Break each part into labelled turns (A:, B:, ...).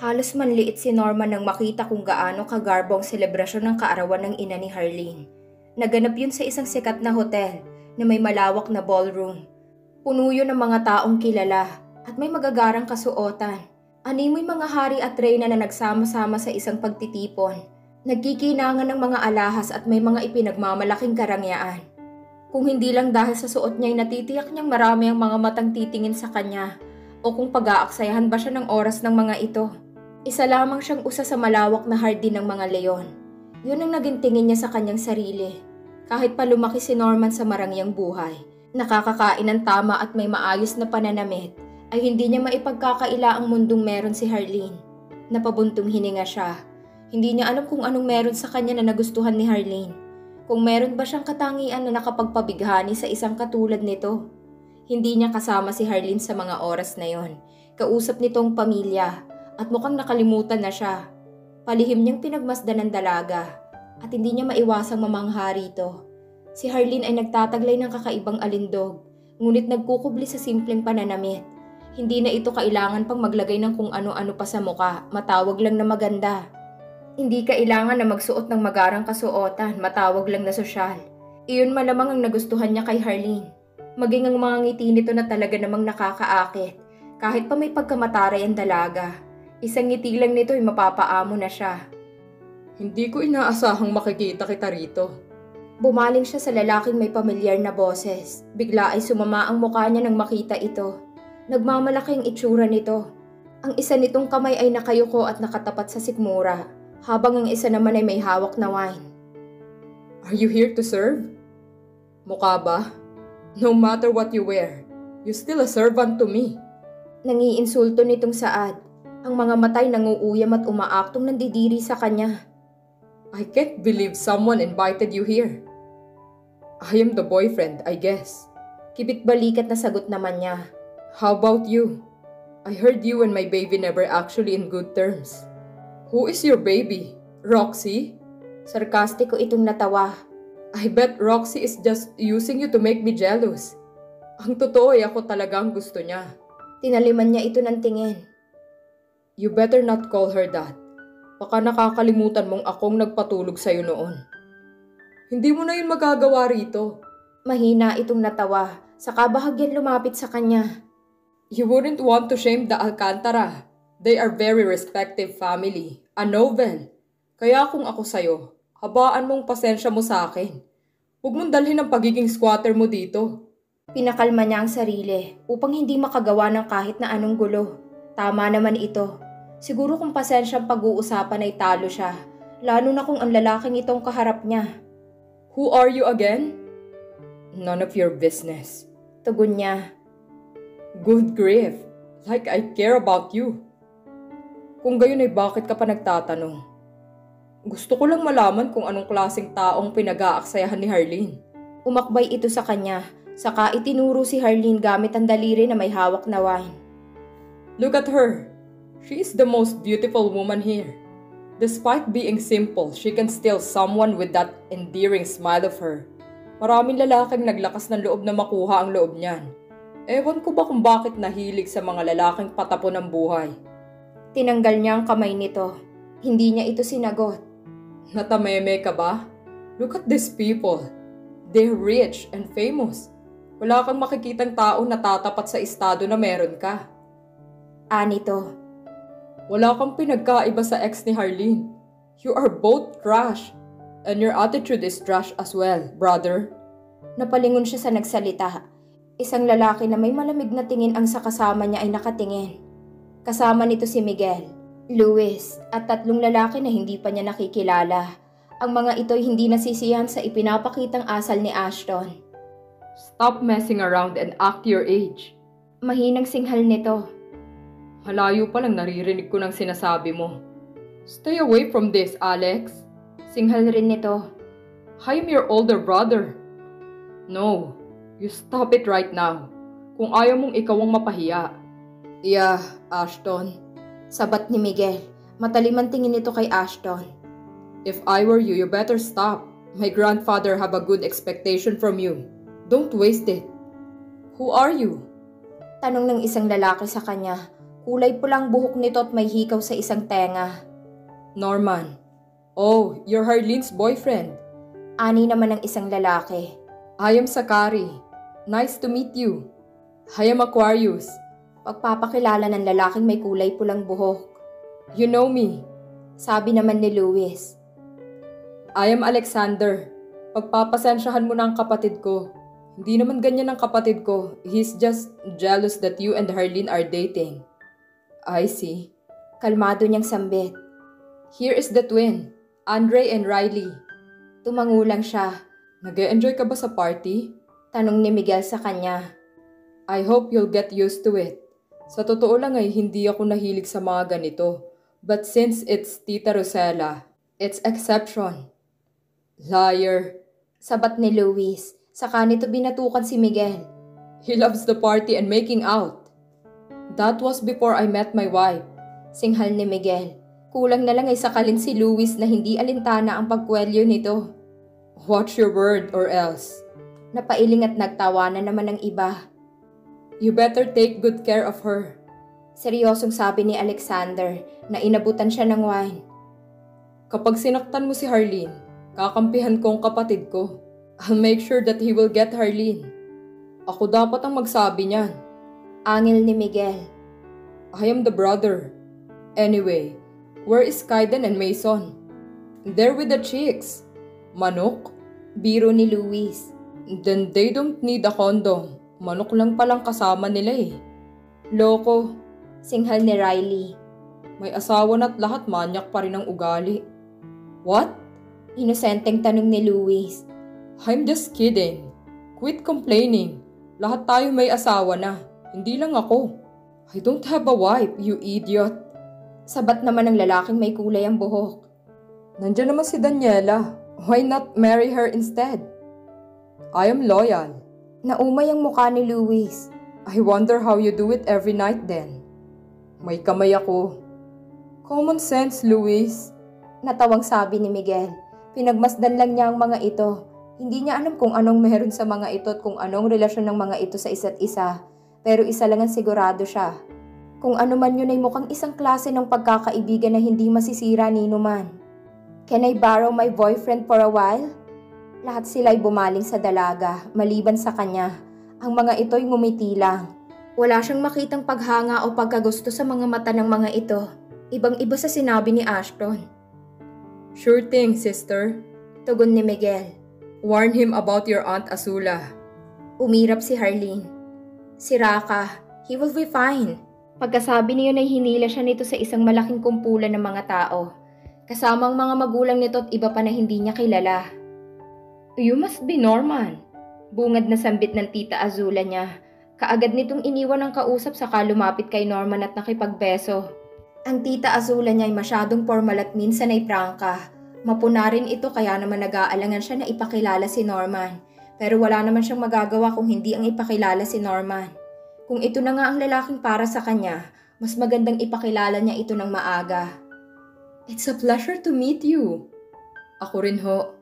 A: Halos manliit si Norman nang makita kung gaano kagarbo ang selebrasyon ng kaarawan ng ina ni Harleen. Naganap yun sa isang sikat na hotel na may malawak na ballroom. Puno yun ng mga taong kilala at may magagarang kasuotan. Animoy mga hari at reyna na nagsama-sama sa isang pagtitipon. Nagkikinangan ng mga alahas at may mga ipinagmamalaking karangyaan. Kung hindi lang dahil sa suot niya ay natitiyak niyang marami ang mga matang titingin sa kanya o kung pag-aaksayahan ba siya ng oras ng mga ito. Isa lamang siyang usa sa malawak na hardin ng mga leon. Yun ang naging tingin niya sa kanyang sarili. Kahit pa lumaki si Norman sa marangyang buhay, nakakakain ng tama at may maayos na pananamit, ay hindi niya maipagkakaila ang mundong meron si Harleen. Napabuntong hininga siya. Hindi niya alam kung anong meron sa kanya na nagustuhan ni Harleen. Kung meron ba siyang katangian na nakapagpabighani sa isang katulad nito. Hindi niya kasama si Harleen sa mga oras na yon. Kausap nitong pamilya at mukhang nakalimutan na siya. Palihim niyang pinagmasdan ng dalaga at hindi niya maiwasang mamangha rito. Si Harleen ay nagtataglay ng kakaibang alindog, ngunit nagkukubli sa simpleng pananamit. Hindi na ito kailangan pang maglagay ng kung ano-ano pa sa muka, matawag lang na maganda. Hindi kailangan na magsuot ng magarang kasuotan, matawag lang na sosyal. Iyon malamang ang nagustuhan niya kay Harleen. Maging ang mga ngiti nito na talaga namang nakakaakit, kahit pa may pagkamataray ang dalaga. Isang ngiti lang nito ay mapapaamo na siya.
B: Hindi ko inaasahang makikita kita rito.
A: Bumaling siya sa lalaking may pamilyar na boses. Bigla ay sumama ang mukha niya nang makita ito. Nagmamalaki ang itsura nito. Ang isa nitong kamay ay nakayuko at nakatapat sa sikmura, habang ang isa naman ay may hawak na wine.
B: Are you here to serve? Mukha ba? No matter what you wear, you're still a servant to me.
A: Nangiinsulto nitong saad. Ang mga matay nanguuyam at umaaktong nandidiri sa kanya.
B: I can't believe someone invited you here. I am the boyfriend, I guess.
A: Kibit-balikat na sagot naman niya.
B: How about you? I heard you and my baby never actually in good terms. Who is your baby? Roxy?
A: Sarkastiko itong natawa.
B: I bet Roxy is just using you to make me jealous. Ang totoo ay ako talagang gusto niya.
A: Tinaliman niya ito ng tingin.
B: You better not call her that. Baka nakakalimutan mong akong nagpatulog sa'yo noon. Hindi mo na yun magagawa rito.
A: Mahina itong natawa, saka bahagyan lumapit sa kanya.
B: You wouldn't want to shame the Alcantara. They are very respective family. A novel. Kaya kung ako sa'yo, habaan mong pasensya mo sa akin. Huwag mong dalhin ang pagiging squatter mo dito.
A: Pinakalma niya ang sarili upang hindi makagawa ng kahit na anong gulo. Tama naman ito. Siguro kung pasensyang pag-uusapan ay talo siya, lalo na kung ang lalaking itong kaharap niya.
B: Who are you again? None of your business.
A: Tugon niya.
B: Good grief, like I care about you. Kung gayon ay bakit ka pa nagtatanong? Gusto ko lang malaman kung anong klaseng taong pinag-aaksayahan ni Harleen.
A: Umakbay ito sa kanya, saka itinuro si Harleen gamit ang daliri na may hawak na wine.
B: Look at her. She is the most beautiful woman here. Despite being simple, she can steal someone with that endearing smile of her. Maraming lalaking naglakas ng loob na makuha ang loob niyan. Ewan ko ba kung bakit nahilig sa mga lalaking patapon ng buhay.
A: Tinanggal niya ang kamay nito. Hindi niya ito sinagot.
B: Natameme ka ba? Look at these people. They're rich and famous. Wala kang makikitang tao na tatapat sa estado na meron ka.
A: Anito.
B: Wala kang pinagkaiba sa ex ni Harleen. You are both trash. And your attitude is trash as well, brother.
A: Napalingon siya sa nagsalita. Isang lalaki na may malamig na tingin ang sa kasama niya ay nakatingin. Kasama nito si Miguel, Luis at tatlong lalaki na hindi pa niya nakikilala. Ang mga ito'y hindi nasisiyahan sa ipinapakitang asal ni Ashton.
B: Stop messing around and act your age.
A: Mahinang singhal nito.
B: Malayo pa lang naririnig ko ng sinasabi mo. Stay away from this, Alex.
A: Singhal rin nito.
B: I am your older brother. No. You stop it right now. Kung ayaw mong ikaw ang mapahiya.
A: Yeah, Ashton. Sabat ni Miguel. Matalimang tingin nito kay Ashton.
B: If I were you, you better stop. My grandfather have a good expectation from you. Don't waste it. Who are you?
A: Tanong ng isang lalaki sa kanya. Kulay pulang buhok nito at may hikaw sa isang tenga.
B: Norman. Oh, you're Harlene's boyfriend.
A: Ani naman ng isang lalaki.
B: I am Sakari. Nice to meet you. I am Aquarius.
A: Pagpapakilala ng lalaking may kulay pulang buhok.
B: You know me.
A: Sabi naman ni Luis.
B: I am Alexander. Pagpapasensyahan mo na ang kapatid ko. Hindi naman ganyan ang kapatid ko. He's just jealous that you and Harlene are dating. I see.
A: Kalmado niyang sambit.
B: Here is the twin, Andre and Riley.
A: Tumangulang siya.
B: Nag-e-enjoy ka ba sa party?
A: Tanong ni Miguel sa kanya.
B: I hope you'll get used to it. Sa totoo lang ay hindi ako nahilig sa mga ganito. But since it's Tita Rosella, it's exception. Liar.
A: Sabat ni Luis. Saka nito binatukan si Miguel.
B: He loves the party and making out. That was before I met my wife.
A: Singhal ni Miguel. Kulang na lang ay sakalin si Luis na hindi alintana ang pagkwelyo nito.
B: Watch your word or else.
A: Napailing at nagtawanan naman ng iba.
B: You better take good care of her.
A: Seryosong sabi ni Alexander na inabutan siya ng wine.
B: Kapag sinaktan mo si Harlene, kakampihan ko ang kapatid ko. I'll make sure that he will get Harlene. Ako dapat ang magsabi niyan.
A: Angil ni Miguel.
B: I am the brother. Anyway, where is Kaiden and Mason? They're with the chicks. Manok?
A: Biro ni Luis.
B: Then they don't need a condom. Manok lang palang kasama nila eh. Loko.
A: Singhal ni Riley.
B: May asawa na't lahat manyak pa rin ang ugali. What?
A: Inosenteng tanong ni Luis.
B: I'm just kidding. Quit complaining. Lahat tayo may asawa na. Hindi lang ako. I don't have a wife, you idiot.
A: Sabat naman ng lalaking may kulay ang buhok.
B: Nandiyan naman si Daniela. Why not marry her instead? I am loyal.
A: Naumay ang mukha ni Luis.
B: I wonder how you do it every night then. May kamay ako. Common sense, Luis.
A: Natawang sabi ni Miguel. Pinagmasdan lang niya ang mga ito. Hindi niya alam kung anong meron sa mga ito at kung anong relasyon ng mga ito sa isa't isa. Pero isa lang ang sigurado siya. Kung ano man yun ay mukhang isang klase ng pagkakaibigan na hindi masisira nino man. Can I borrow my boyfriend for a while? Lahat sila'y bumaling sa dalaga, maliban sa kanya. Ang mga ito'y ngumiti lang. Wala siyang makitang paghanga o pagkagusto sa mga mata ng mga ito. Ibang-iba sa sinabi ni Ashton.
B: Sure thing, sister.
A: Tugon ni Miguel.
B: Warn him about your Aunt Azula.
A: Umirap si Harlene. Sira ka. He will be fine. Pagkasabi niyo ay hinila siya nito sa isang malaking kumpulan ng mga tao. Kasamang mga magulang nito at iba pa na hindi niya kilala. You must be Norman. Bungad na sambit ng Tita Azula niya. Kaagad nitong iniwan ang kausap saka lumapit kay Norman at nakipagbeso. Ang Tita Azula niya ay masyadong formal at minsan ay prangka. Mapuna rin ito kaya naman nag-aalangan siya na ipakilala si Norman. Pero wala naman siyang magagawa kung hindi ang ipakilala si Norman. Kung ito na nga ang lalaking para sa kanya, mas magandang ipakilala niya ito ng maaga.
B: It's a pleasure to meet you. Ako rin ho.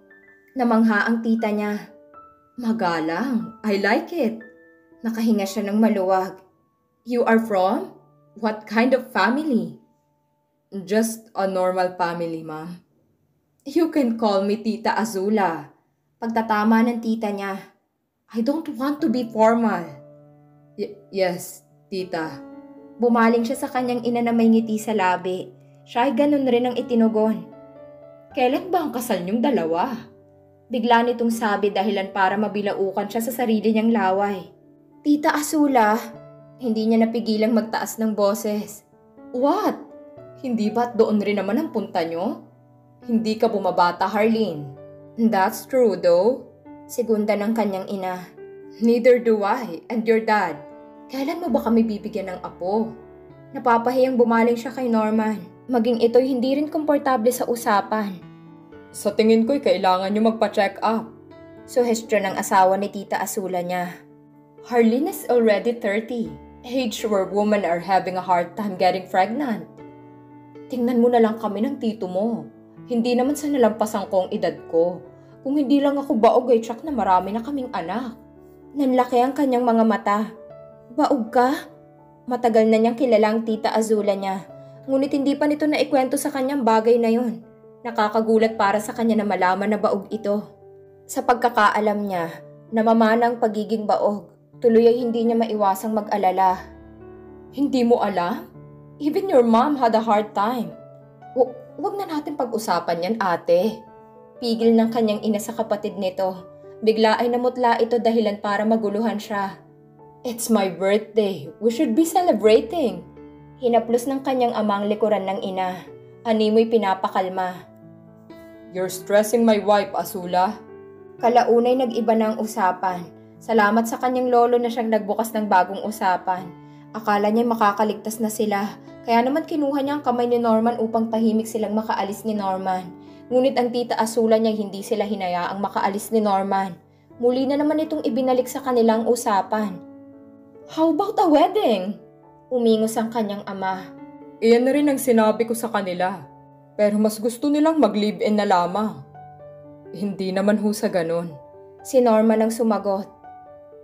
A: Namangha ang tita niya.
B: Magalang. I like it.
A: Nakahinga siya ng maluwag.
B: You are from? What kind of family? Just a normal family, ma'am. You can call me Tita Azula.
A: Pagtatama ng tita niya.
B: I don't want to be formal. Yes, tita.
A: Bumaling siya sa kanyang ina na may ngiti sa labi. Siya ay ganun rin ang itinugon.
B: Kailan ba ang kasal niyong dalawa?
A: Bigla nitong sabi dahilan para mabilaukan siya sa sarili niyang laway. Tita Azula, hindi niya napigilang magtaas ng boses.
B: What? Hindi ba't doon rin naman ang punta niyo? Hindi ka bumabata, Harlene.
A: That's true though. Segunda ng kanyang ina.
B: Neither do I, and your dad.
A: Kailan mo ba kami bibigyan ng apo? Napapahiyang bumaling siya kay Norman. Maging ito'y hindi rin komportable sa usapan.
B: Sa tingin ko'y kailangan niyo magpa-check up.
A: Suhestyon ng asawa ni Tita Azula niya.
B: Harlene is already 30. Age where women are having a hard time getting pregnant. Tingnan mo na lang kami ng tito mo. Hindi naman sa nalampasan ko ang edad ko. Kung hindi lang ako baog ay tsak na marami na kaming anak.
A: Nanlaki ang kanyang mga mata. Baog ka? Matagal na niyang kilala ang tita Azula niya, ngunit hindi pa nito naikwento sa kanyang bagay na yun. Nakakagulat para sa kanya na malaman na baog ito. Sa pagkakaalam niya, namamana ang pagiging baog, tuloy ay hindi niya maiwasang mag-alala. Hindi mo alam? Even your mom had a hard time. Huwag na natin pag-usapan yan, ate. Pigil ng kanyang ina sa kapatid nito. Bigla ay namutla ito dahilan para maguluhan siya. It's my birthday. We should be celebrating. Hinaplos ng kanyang amang likuran ng ina. Animoy pinapakalma.
B: You're stressing my wife, Azula.
A: Kalaunay nag-iba na ang usapan. Salamat sa kanyang lolo na siyang nagbukas ng bagong usapan. Akala niya makakaligtas na sila. Kaya naman kinuha niya ang kamay ni Norman upang tahimik silang makaalis ni Norman. Ngunit ang tita Azula niya hindi sila hinayaang makaalis ni Norman. Muli na naman itong ibinalik sa kanilang usapan. How about a wedding? Umingos ang kanyang ama.
B: Iyan na rin ang sinabi ko sa kanila. Pero mas gusto nilang mag-live-in na lamang. Hindi naman ho sa ganon.
A: Si Norman ang sumagot.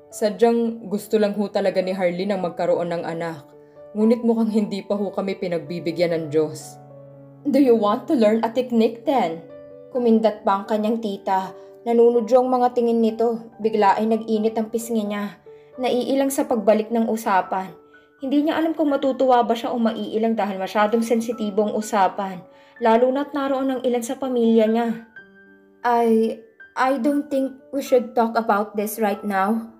B: Sadyang gusto lang ho talaga ni Harleen ang magkaroon ng anak. Ngunit mukhang hindi pa ho kami pinagbibigyan ng Diyos.
A: Do you want to learn a technique then? Kumindat pa ang kanyang tita. Nanunodyo ang mga tingin nito. Bigla ay nag-init ang pisngi niya. Naiilang sa pagbalik ng usapan. Hindi niya alam kung matutuwa ba siya o maiilang dahil masyadong sensitibong usapan. Lalo na't naroon ang ilan sa pamilya niya. I don't think we should talk about this right now.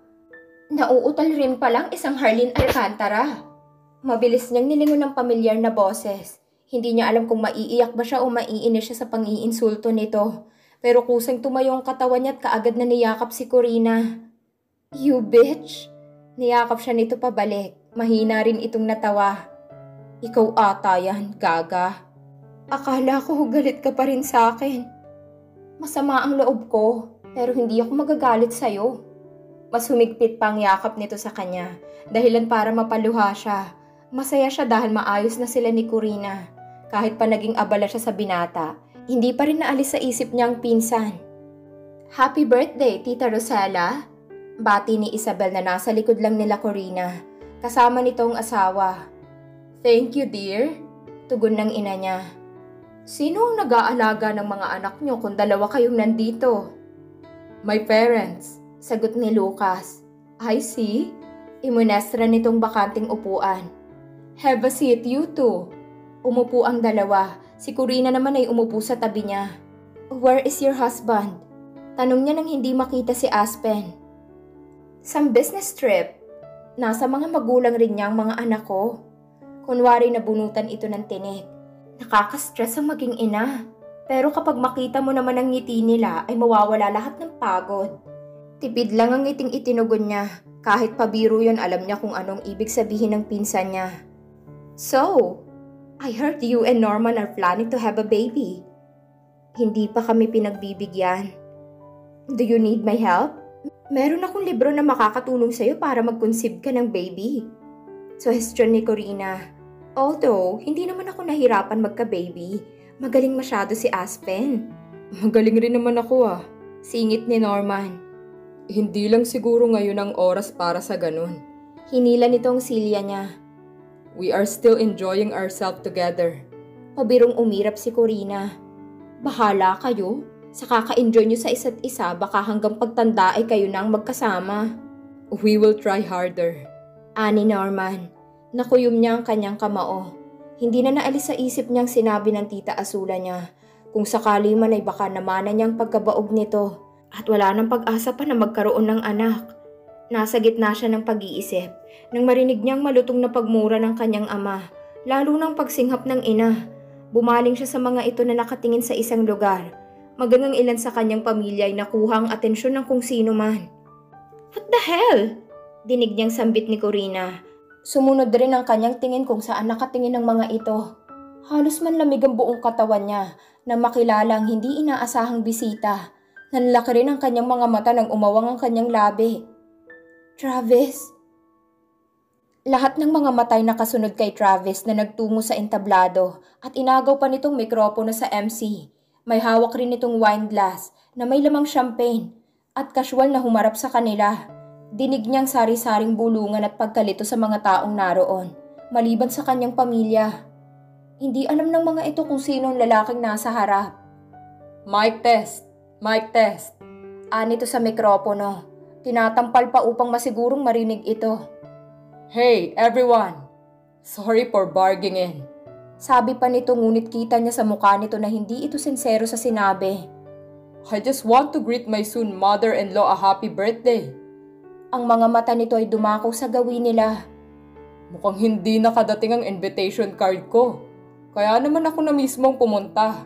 A: Nauutal rin palang isang Harleen Alcantara. Mabilis niyang nilingon ng pamilyar na boses. Hindi niya alam kung maiiyak ba siya o maiinis siya sa pang-iinsulto nito. Pero kusang tumayo ang katawan niya at kaagad na niyakap si Corina. You bitch! Niyakap siya nito pabalik. Mahina rin itong natawa. Ikaw ata yan, gaga. Akala ko galit ka pa rin sa akin. Masama ang loob ko, pero hindi ako magagalit sa'yo. Mas humigpit pa ang yakap nito sa kanya, dahilan para mapaluha siya. Masaya siya dahil maayos na sila ni Corina. Kahit pa naging abala siya sa binata, hindi pa rin naalis sa isip niya ang pinsan. Happy birthday, Tita Rosella! Bati ni Isabel na nasa likod lang nila Corina. Kasama nitong asawa. Thank you, dear. Tugon ng ina niya. Sino ang nag-aalaga ng mga anak niyo kung dalawa kayong nandito?
B: My parents.
A: Sagot ni Lucas. I see. Imunestra nitong bakanting upuan. Have a seat, you two. Umupo ang dalawa. Si Corina naman ay umupo sa tabi niya. Where is your husband? Tanong niya nang hindi makita si Aspen. Some business trip. Nasa mga magulang rin niya ang mga anak ko. Kunwari nabunutan ito ng tinik. Nakaka-stress ang maging ina. Pero kapag makita mo naman ang ngiti nila ay mawawala lahat ng pagod. Tipid lang ang ngiting itinugon niya. Kahit pabiro yun, alam niya kung anong ibig sabihin ng pinsan niya. So, I heard you and Norman are planning to have a baby. Hindi pa kami pinagbibigyan. Do you need my help? Meron akong libro na makakatulong sa'yo para mag-conceive ka ng baby. Suhestyon ni Corina. Although, hindi naman ako nahirapan magka-baby. Magaling masyado si Aspen.
B: Magaling rin naman ako ah.
A: Singit ni Norman.
B: Hindi lang siguro ngayon ang oras para sa ganun.
A: Hinila nitong silya niya.
B: We are still enjoying ourselves together.
A: Pabirong umirap si Corina. Bahala kayo. Sa kaka-enjoy nyo sa isa't isa, baka hanggang pagtanda ay kayo nang magkasama.
B: We will try harder.
A: Ani Norman. Nakuyom niya ang kanyang kamao. Hindi na naalis sa isip niyang sinabi ng tita Azula niya. Kung sakali man ay baka namana niyang pagkabaog nito. At wala nang pag-asa pa na magkaroon ng anak. Nasa gitna siya ng pag-iisip nang marinig niyang malutong na pagmura ng kanyang ama, lalo ng pagsinghap ng ina. Bumaling siya sa mga ito na nakatingin sa isang lugar. Magangang ilan sa kanyang pamilya ay nakuha ang atensyon ng kung sino man. What the hell? Dinig niyang sambit ni Corina. Sumunod rin ang kanyang tingin kung saan nakatingin ang mga ito. Halos manlamig ang buong katawan niya na makilala ang hindi inaasahang bisita. Nanlaki rin ang kanyang mga mata nang umawang ang kanyang labi. Travis? Lahat ng mga matay nakasunod kay Travis na nagtungo sa entablado at inagaw pa nitong mikropono sa MC. May hawak rin itong wine glass na may lamang champagne at casual na humarap sa kanila. Dinig niyang sari-saring bulungan at pagkalito sa mga taong naroon, maliban sa kanyang pamilya. Hindi alam ng mga ito kung sino ang lalaking nasa harap.
B: Mic test! Mic test!
A: Anito sa mikropono. Tinatampal pa upang masigurong marinig ito.
B: Hey, everyone! Sorry for barging in.
A: Sabi pa nito ngunit kita niya sa mukha nito na hindi ito sincero sa sinabi.
B: I just want to greet my soon mother-in-law a happy birthday.
A: Ang mga mata nito ay dumako sa gawin nila.
B: Mukhang hindi nakadating ang invitation card ko. Kaya naman ako na mismong pumunta.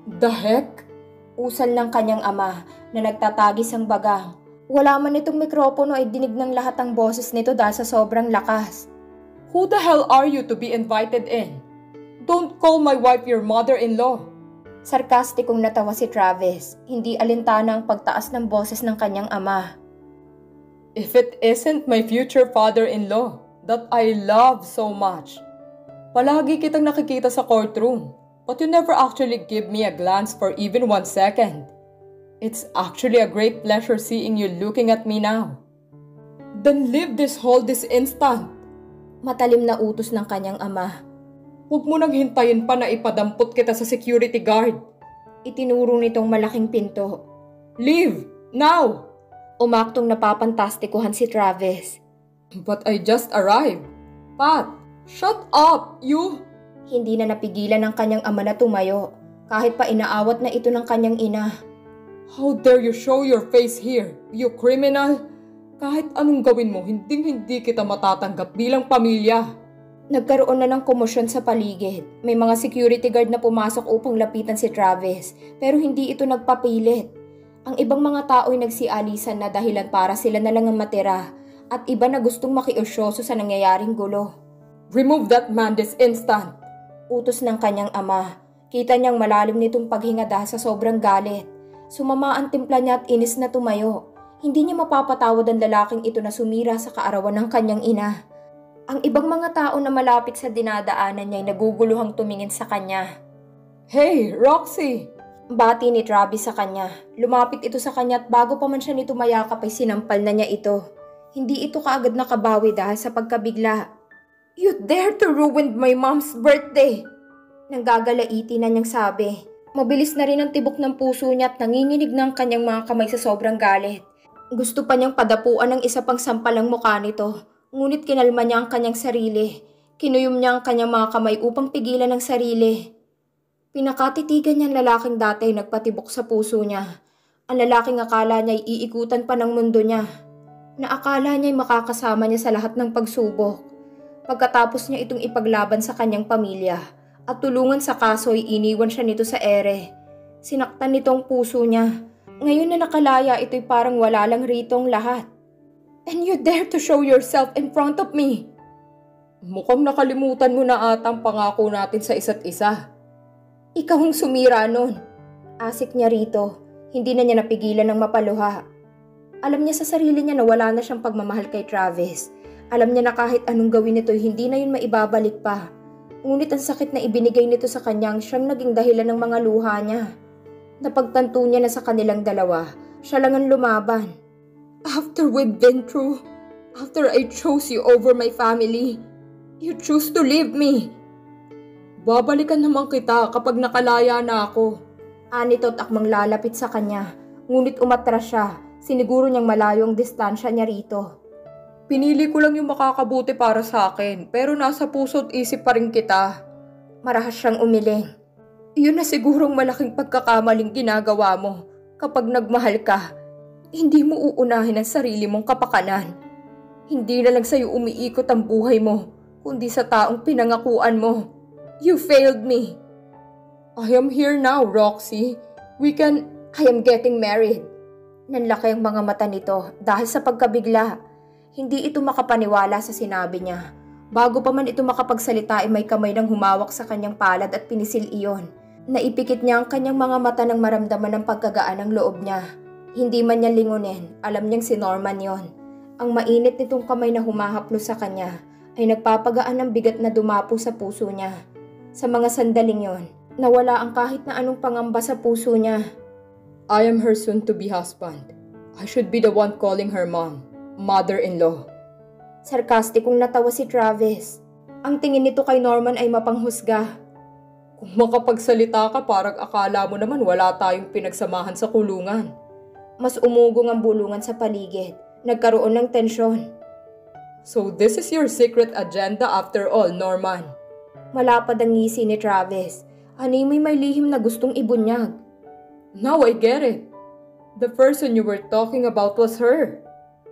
B: The heck?
A: Usal ng kanyang ama na nagtatagis ang bagang. Wala man itong mikropono ay dinig ng lahat ang boses nito dahil sa sobrang lakas.
B: Who the hell are you to be invited in? Don't call my wife your mother-in-law.
A: Sarkastikong natawa si Travis, hindi alintana ang pagtaas ng boses ng kanyang ama.
B: If it isn't my future father-in-law that I love so much. Palagi kitang nakikita sa courtroom, but you never actually give me a glance for even 1 second. It's actually a great pleasure seeing you looking at me now. Then leave this hall this instant.
A: Matalim na utos ng kanyang ama.
B: Huwag mo nang hintayin pa na ipadampot kita sa security guard.
A: Itinuro nitong malaking pinto.
B: Leave! Now!
A: Umaktong napapantastikuhan si Travis.
B: But I just arrived. Pat, shut up, you!
A: Hindi na napigilan ng kanyang ama na tumayo, kahit pa inaawat na ito ng kanyang ina.
B: How dare you show your face here, you criminal! Kahit anong gawin mo, hindi kita matatanggap bilang pamilya.
A: Nagkaroon na ng komosyon sa paligid. May mga security guard na pumasok upang lapitan si Travis, pero hindi ito nagpapilit. Ang ibang mga tao ay nagsialisan na dahilan para sila na lang ang matira at iba na gustong makiusyoso sa nangyayaring gulo.
B: Remove that man this instant!
A: Utos ng kanyang ama. Kita niyang malalim nitong paghinga dahil sa sobrang galit. Sumama ang timpla niya at inis na tumayo. Hindi niya mapapatawad ang lalaking ito na sumira sa kaarawan ng kanyang ina. Ang ibang mga tao na malapit sa dinadaanan niya ay naguguluhang tumingin sa kanya.
B: Hey, Roxy!
A: Bati ni Travis sa kanya. Lumapit ito sa kanya at bago pa man siya nito mayakap ay sinampal na niya ito. Hindi ito kaagad nakabawi dahil sa pagkabigla. You dare to ruin my mom's birthday! Nanggagalaiti na niyang sabi. Mabilis na rin ang tibok ng puso niya at nanginginig ng kanyang mga kamay sa sobrang galit. Gusto pa niyang padapuan ng isa pang sampalang mukha nito. Ngunit kinalma niya ang kanyang sarili. Kinuyom niya ang kanyang mga kamay upang pigilan ang sarili. Pinakatitigan niya ang lalaking dati ay nagpatibok sa puso niya. Ang lalaking akala niya ay iikutan pa ng mundo niya. Na akala niya ay makakasama niya sa lahat ng pagsubok. Pagkatapos niya itong ipaglaban sa kanyang pamilya at tulungan sa kaso ay iniwan siya nito sa ere. Sinaktan nito ang puso niya. Ngayon na nakalaya ito'y parang wala lang rito ang lahat. And you dare to show yourself in front of me?
B: Mukhang nakalimutan mo na ata ang pangako natin sa isa't isa.
A: Ikaw ang sumira nun. Asik niya rito. Hindi na niya napigilan ng mapaluha. Alam niya sa sarili niya na wala na siyang pagmamahal kay Travis. Alam niya na kahit anong gawin nito hindi na yun maibabalik pa. Ngunit ang sakit na ibinigay nito sa kanyang siyang naging dahilan ng mga luha niya. Napagtanto niya na sa kanilang dalawa, siya lang ang lumaban. After we've been through, after I chose you over my family, you choose to leave me.
B: Babalikan naman kita kapag nakalaya na ako.
A: Anito at akmang lalapit sa kanya, ngunit umatras siya, siniguro niyang malayo ang distansya niya rito.
B: Pinili ko lang yung makakabuti para sa akin, pero nasa puso't isip pa rin kita.
A: Marahas siyang umiling. Iyon na sigurong malaking pagkakamaling ginagawa mo. Kapag nagmahal ka, hindi mo uunahin ang sarili mong kapakanan. Hindi na lang sa'yo umiikot ang buhay mo, kundi sa taong pinangakuan mo. You failed me.
B: I am here now, Roxy.
A: I am getting married. Nanlaki ang mga mata nito dahil sa pagkabigla. Hindi ito makapaniwala sa sinabi niya. Bago pa man ito makapagsalita ay may kamay nang humawak sa kanyang palad at pinisil iyon. Naipikit niya ang kanyang mga mata nang maramdaman ng pagkagaan ng loob niya. Hindi man niya lingunin, alam niyang si Norman yon. Ang mainit nitong kamay na humahaplos sa kanya ay nagpapagaan ng bigat na dumapo sa puso niya. Sa mga sandaling yon, nawala ang kahit na anong pangamba sa puso niya.
B: I am her soon-to-be husband. I should be the one calling her mom. mother-in-law.
A: Sarkastikong natawa si Travis. Ang tingin nito kay Norman ay mapanghusga.
B: Kung makapagsalita ka, parang akala mo naman wala tayong pinagsamahan sa kulungan.
A: Mas umugong ang bulungan sa paligid. Nagkaroon ng tensyon.
B: So this is your secret agenda after all, Norman?
A: Malapad ang ngisi ni Travis. Animoy may lihim na gustong ibunyag.
B: Now I get it. The person you were talking about was her.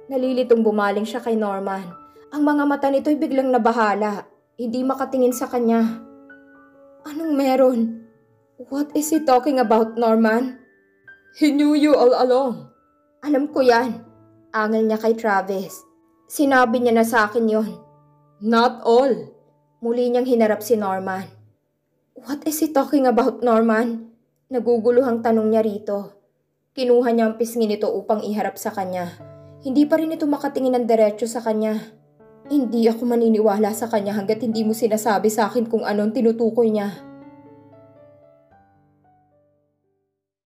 A: Nalilitong bumaling siya kay Norman. Ang mga mata nito'y biglang nabahala. Hindi makatingin sa kanya. Anong meron? What is he talking about, Norman?
B: He knew you all along.
A: Alam ko yan. Angel niya kay Travis. Sinabi niya na sa akin yon.
B: Not all.
A: Muli niyang hinarap si Norman. What is he talking about, Norman? Naguguluhang tanong niya rito. Kinuha niya ang pisngi nito upang iharap sa kanya. Hindi pa rin ito makatingin ng diretso sa kanya. Hindi ako maniniwala sa kanya hanggat hindi mo sinasabi sa akin kung anong tinutukoy niya.